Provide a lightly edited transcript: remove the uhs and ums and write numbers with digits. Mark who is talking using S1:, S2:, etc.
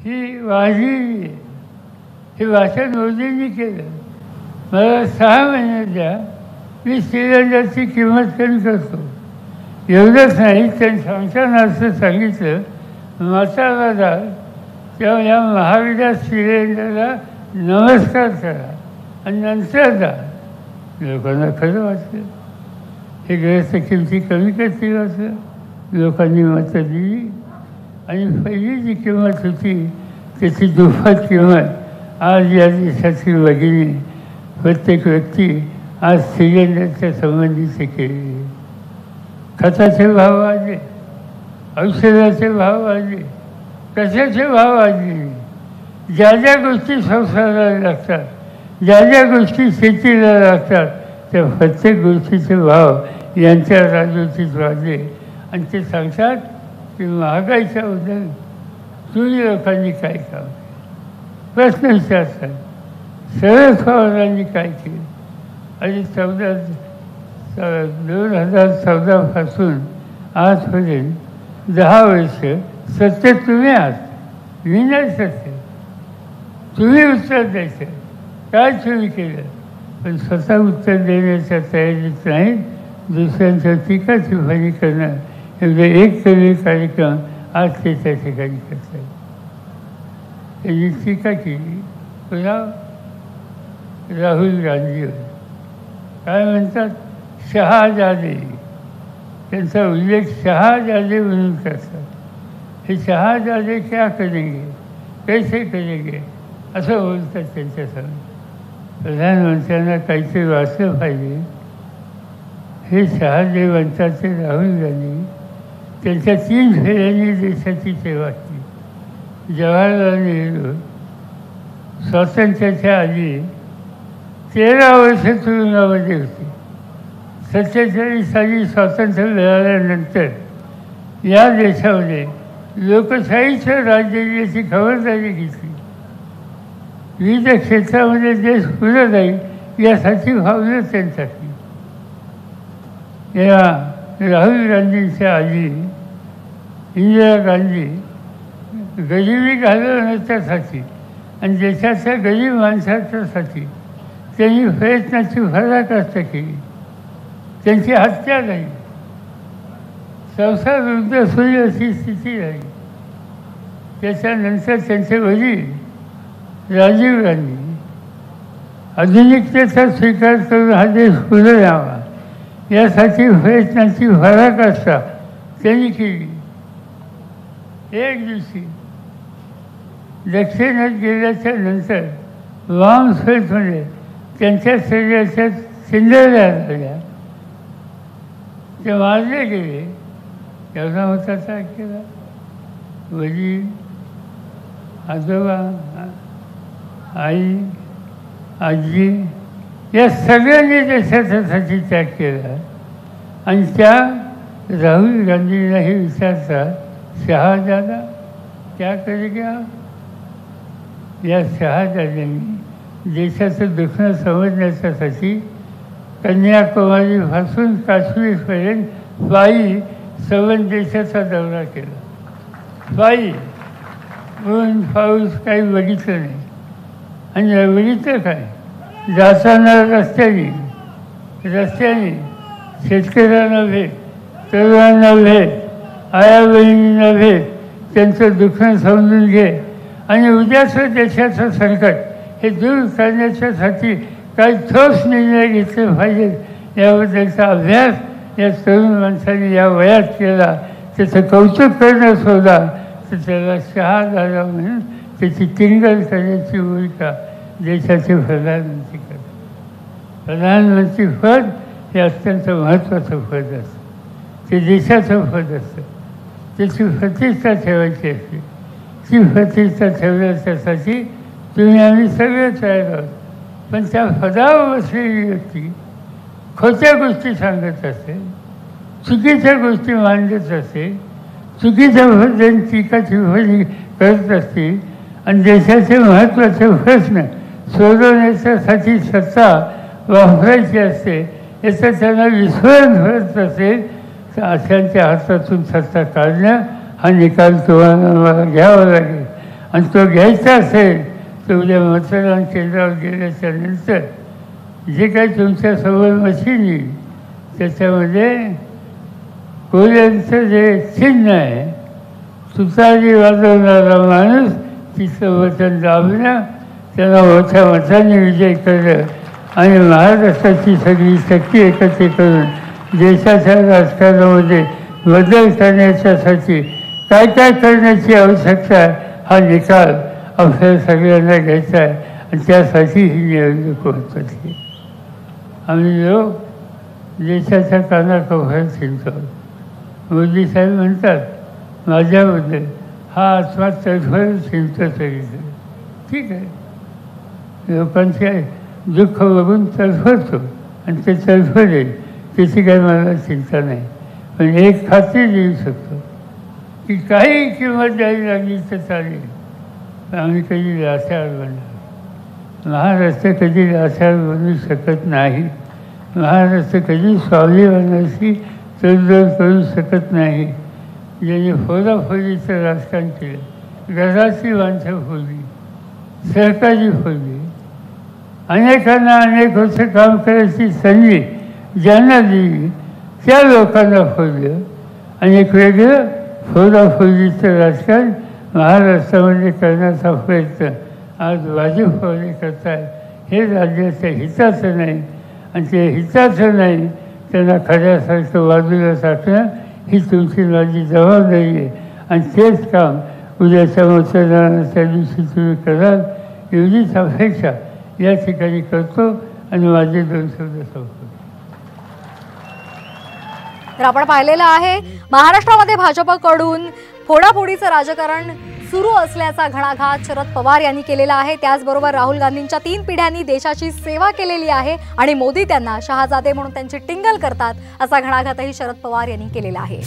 S1: ही वाजली, हे भाषण मोदींनी केलं. मला 6 महिन्यात द्या, मी सिलेंडरची किंमत कमी करतो. एवढंच नाही, त्यांनी सांगताना असं सांगितलं, मसाला दाल तेव्हा या महागड्या सिलेंडरला नमस्कार करा आणि नंतर द्या. लोकांना खरं वाटलं, हे गॅसच्या किमती कमी करतील असं लोकांनी मतं दिली. आणि पहिली जी किंमत होती त्याची दुप्पट किंमत आज या देशातील भगिनी प्रत्येक व्यक्ती आज सिलेंडरच्या संबंधीचे केले. खताचे भाव वाढले, औषधाचे भाव वाढले, कशाचे भाव वाढले. ज्या ज्या गोष्टी संसाराला लागतात, ज्या ज्या गोष्टी शेतीला लागतात, त्या प्रत्येक गोष्टीचे भाव यांच्या राजवटीत वाढले. आणि ते सांगतात की महागाईच्या बद्दल तुम्ही लोकांनी काय काम केलं. प्रश्न विचारतात, शरद पवारांनी काय केलं. आणि 2014पासून आजपर्यंत 10 वर्ष सत्तेत तुम्ही आहात, मी नाही सत्तेत. तुम्ही उत्तर द्यायचं, काय तुम्ही केलं. पण स्वतः उत्तर देण्याच्या तयारीत नाही, दुसऱ्यांच्या टीका टिप्पणी करणं एवढे एक कमी कार्यक्रम आज ते त्या ठिकाणी करतात. त्यांनी टीका केली पुन्हा राहुल गांधीवर. काय म्हणतात, शहाजादे. त्यांचा उल्लेख शहाजादे म्हणून करतात. हे शहाजादे क्या करेंगे, कैसे करेंगे असं बोलतात त्यांच्यासमोर. प्रधानमंत्र्यांना काहीतरी वाचलं पाहिजे. हे शहाजे म्हणतात ते राहुल गांधी. त्यांच्या 3 फेऱ्यांनी देशाची सेवा केली. जवाहरलाल नेहरू स्वातंत्र्याच्या आधी 13 वर्ष तुरुंगामध्ये होते. 47 साली स्वातंत्र्य मिळाल्यानंतर या देशामध्ये लोकशाहीच्या राज्याची खबरदारी घेतली. विविध क्षेत्रामध्ये देश पुढे जाईल यासाठी भावना त्यांच्यासाठी. या राहुल गांधींच्या आधी इंदिरा गांधी गरिबी घालवण्याच्यासाठी आणि देशाच्या गरीब माणसाच्यासाठी त्यांनी प्रयत्नाची पराकाष्ठा केली. त्यांची हत्या झाली, संसार उद्ध्वस्त होईल अशी स्थिती झाली. त्याच्यानंतर त्यांचे वडील राजीव गांधी आधुनिकतेचा स्वीकार करून हा देश पुढे यावा यासाठी प्रयत्नांची पराकाष्ठा त्यांनी केली. एक दिवशी दक्षिणात गेल्याच्या नंतर वामस्फोटमध्ये त्यांच्या शरीराच्या चिंधल्या झाल्या, ते मारले गेले. एवढा होता त्या केला. वडील, आजोबा, आई, आजी या सगळ्यांनी देशासाठी त्याग केला. आणि त्या राहुल गांधींनाही विचारतात, शहाजादा क्या करेगा. या शहाजाद्यांनी देशाचं दुखणं समजण्यासाठी कन्याकुमारीपासून काश्मीरपर्यंत पायी संबंध देशाचा दौरा केला. पायी ऊन पाऊस काही बघितलं नाही. आणि बघितलं काय, जाताना रस्त्याने शेतकऱ्यांना भेट, तरुणांना भेट, आया बहिणींना भेट, त्यांचं दुःख समजून घे. आणि उद्याचं देशाचं संकट हे दूर करण्याच्यासाठी काही ठोस निर्णय घेतले पाहिजेत याबद्दलचा अभ्यास या तरुण माणसाने या वयात केला. त्याचं कौतुक करणं सोडा तर त्याला शहाजादा म्हणून त्याची टिंगल करण्याची भूमिका देशाचे प्रधानमंत्री करतात. प्रधानमंत्री पद हे अत्यंत महत्त्वाचं पद असतं. ते देशाचं पद असतं. त्याची प्रतिष्ठा ठेवायची असते. ती प्रतिष्ठा ठेवण्यासाठी तुम्ही आम्ही सगळे तयार आहोत. पण त्या पदावर बसलेली व्यक्ती खोट्या गोष्टी सांगत असते, चुकीच्या गोष्टी मांडत असते, चुकीच्या पद्धतीने टीका टिप्पणी करत असते. आणि देशाचे महत्त्वाचे प्रश्न सोडवण्याच्यासाठी सत्ता वापरायची असते याचं त्यांना विस्मरण होत असेल तर अशांच्या हातातून सत्ता काढणं हा निकाल तुम्हाला मला घ्यावा लागेल. आणि तो घ्यायचा असेल तर उद्या मतदान केंद्रावर गेल्याच्या नंतर जे काही तुमच्यासमोर मशीन येईल त्याच्यामध्ये कोल्यांचं जे चिन्ह आहे, तुतारी वाजवणारा माणूस तिचं वचन दाबलं, त्यांना मोठ्या मताने विजय करणं आणि महाराष्ट्राची सगळी शक्ती एकत्र करून देशाच्या राजकारणामध्ये बदल करण्याच्यासाठी काय काय करण्याची आवश्यकता आहे हा निकाल आपल्याला सगळ्यांना घ्यायचा आहे आणि त्यासाठी ही निवडणूक महत्त्वाची. आम्ही लोक देशाच्या कानाकोपऱ्यात फिरतो. मोदी साहेब म्हणतात माझ्याबद्दल हा आत्मा तडफडून फिरतो सगळीकडे. ठीक आहे, लोकांचे दुःख बघून तडफडतो आणि ते तडफडेल त्याची काही मला चिंता नाही. पण एक खात्री देऊ शकतो की काही किंमत द्यावी लागली तर चालेल, पण आम्ही कधी लाचार बनणार. महाराष्ट्र कधी लाचार बनू शकत नाही. महाराष्ट्र कधी स्वाभिमानाशी तडजोड करू शकत नाही. ज्याने फोडाफोडीचं राजकारण केलं, घराची माणसं फोडली, सरकारी फोडली, अनेकांना अनेक वर्ष काम करायची संधी ज्यांना दिली त्या लोकांना फोडलं आणि एक वेगळं फोडाफोडीचं राजकारण महाराष्ट्रामध्ये करण्याचा प्रयत्न आज भाजपवाले करत आहेत. हे राज्याच्या हिताचं नाही आणि ते हिताचं नाही. त्यांना खऱ्यासारखं बाजूला टाकणं ही तुमची माझी जबाबदारी आहे आणि तेच काम उद्याच्या मतदानाच्या दिवशी तुम्ही कराल एवढीच अपेक्षा या ठिकाणी करतो आणि माझे 2 शब्द संपतो.
S2: तर आपण पाहिलेलं आहे महाराष्ट्रामध्ये भाजपकडून फोडाफोडीचं राजकारण सुरू असल्याचा घणाघात शरद पवार यांनी केलेला आहे. त्याचबरोबर राहुल गांधींच्या 3 पिढ्यांनी देशाची सेवा केलेली आहे आणि मोदी त्यांना शहाजादे म्हणून त्यांची टिंगल करतात असा घणाघातही शरद पवार यांनी केलेला आहे.